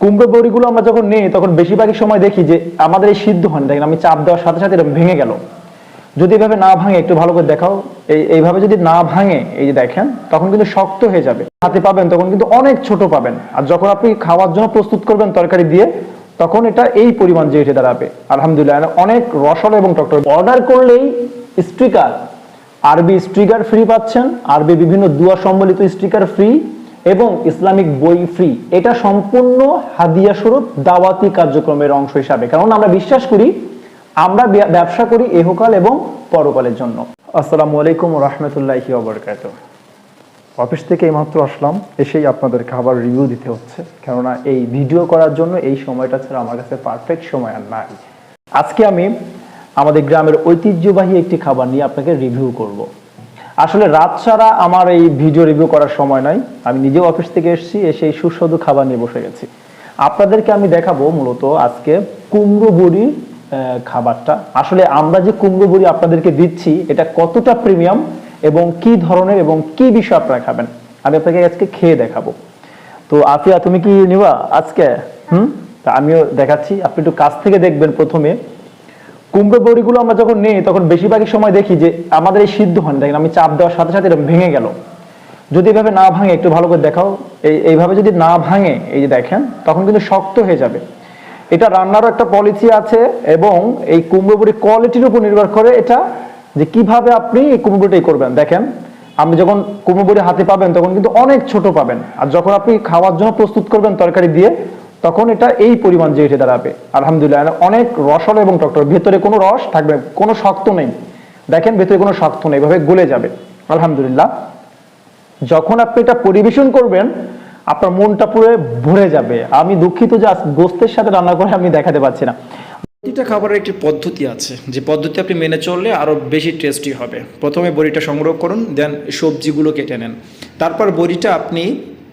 কুমড়ো বড়িগুলো আমরা যখন নিই তখন বেশিরভাগই সময় দেখি যে আমাদের এই সিদ্ধ হয় না। দেখেন আমি চাপ দেওয়ার সাথে সাথে এটা ভেঙে গেল। যদি এভাবে না ভাঙে, একটু ভালো করে দেখাও, এইভাবে যদি না ভাঙে, এই যে দেখেন, তখন কিন্তু শক্ত হয়ে যাবে। হাতে পাবেন তখন কিন্তু অনেক ছোট পাবেন, আর যখন আপনি খাওয়ার জন্য প্রস্তুত করবেন তরকারি দিয়ে, তখন এটা এই পরিমাণ যে উঠে দাঁড়াবে। আলহামদুলিল্লাহ, অনেক রসালো এবং টকটক। অর্ডার করলেই স্টিকার, আরবি স্টিকার ফ্রি পাচ্ছেন, আরবি বিভিন্ন দুয়া সম্বলিত স্টিকার ফ্রি এবং ইসলামিক বই ফ্রি। এটা সম্পূর্ণ হাদিয়া স্বরূপ দাওয়াতি কার্যক্রমের অংশ হিসাবে, কারণ আমরা বিশ্বাস করি, আমরা ব্যবসা করি ইহকাল এবং পরকালের জন্য। আসসালামু আলাইকুম ওয়া রাহমাতুল্লাহি ওয়া বারাকাতুহু। অফিস থেকে এইমাত্র আসলাম, এসেই আপনাদের খাবার রিভিউ দিতে হচ্ছে, কেননা এই ভিডিও করার জন্য এই সময়টা ছাড়া আমার কাছে পারফেক্ট সময় আর নাই। আজকে আমি আমাদের গ্রামের ঐতিহ্যবাহী একটি খাবার নিয়ে আপনাকে রিভিউ করব। আসলে রাত ছাড়া আমার এই ভিডিও রিভিউ করার সময় নাই। আমি নিজেও অফিস থেকে এসেছি, এসে এই সুস্বাদু খাবার নিয়ে বসে গেছি। আপনাদেরকে আমি দেখাবো মূলত আজকে কুমড়ো বড়ির খাবারটা। আসলে আমরা যে কুমড়ো বড়ি আপনাদেরকে দিচ্ছি, এটা কতটা প্রিমিয়াম এবং কি ধরনের এবং কি বিষয় আপনারা খাবেন, আমি আপনাকে আজকে খেয়ে দেখাবো। তো আফিয়া, তুমি কি নিবা আজকে? তা আমিও দেখাচ্ছি, আপনি একটু কাছ থেকে দেখবেন। প্রথমে কুমড়ো বড়িগুলো আমরা যখন নিই তখন বেশিরভাগই সময় দেখি যে আমাদের এই সিদ্ধ হয় না। দেখেন আমি চাপ দেওয়ার সাথে সাথে এটা ভেঙে গেল। যদি এভাবে না ভাঙে, একটু ভালো করে দেখাও, এইভাবে যদি না ভাঙে, এই যে দেখেন, তখন কিন্তু শক্ত হয়ে যাবে। এটা রান্নারও একটা পলিসি আছে এবং এই কুমড়ো বড়ির কোয়ালিটির উপর নির্ভর করে এটা যে কিভাবে আপনি এই কুমড়ো বড়িটা করবেন। দেখেন, আপনি যখন কুমড়ো বড়ি হাতে পাবেন তখন কিন্তু অনেক ছোট পাবেন, আর যখন আপনি খাওয়ার জন্য প্রস্তুত করবেন তরকারি দিয়ে, তখন এটা এই পরিমাণ যে উঠে দাঁড়াবে। আলহামদুলিল্লাহ, অনেক রসালো এবং টকটক, ভেতরে কোনো রস থাকবে, কোনো শক্ত নেই। দেখেন, ভেতরে কোনো শক্ত নেই, এভাবে গলে যাবে। আলহামদুলিল্লাহ, যখন আপনি এটা পরিবেশন করবেন আপনার মনটা পুরো ভরে যাবে। আমি দুঃখিত যে গোস্তের সাথে রান্না করে আমি দেখাতে পারছি না। প্রতিটা খাবারের একটি পদ্ধতি আছে, যে পদ্ধতি আপনি মেনে চললে আরও বেশি টেস্টি হবে। প্রথমে বড়িটা সংগ্রহ করুন, দেন সবজিগুলো কেটে নেন, তারপর বড়িটা আপনি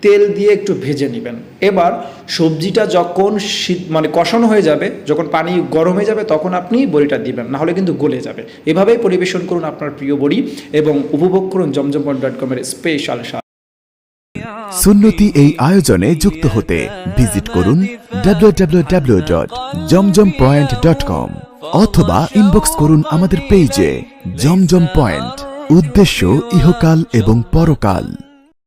তেল দিয়ে একটু ভেজে নেবেন। এবার সবজিটা যখন মানে কষানো হয়ে যাবে, যখন পানি গরম হয়ে যাবে, তখন আপনি বড়িটা দিবেন, নাহলে কিন্তু গলে যাবে। এভাবেই পরিবেশন করুন আপনার প্রিয় বড়ি এবং উপভোগ করুন জমজম.com-এর স্পেশাল স্বাদ। সুন্নতি এই আয়োজনে যুক্ত হতে ভিজিট করুন www.jomjompoint.com অথবা ইনবক্স করুন আমাদের পেজে জমজম পয়েন্ট, উদ্দেশ্য ইহকাল এবং পরকাল।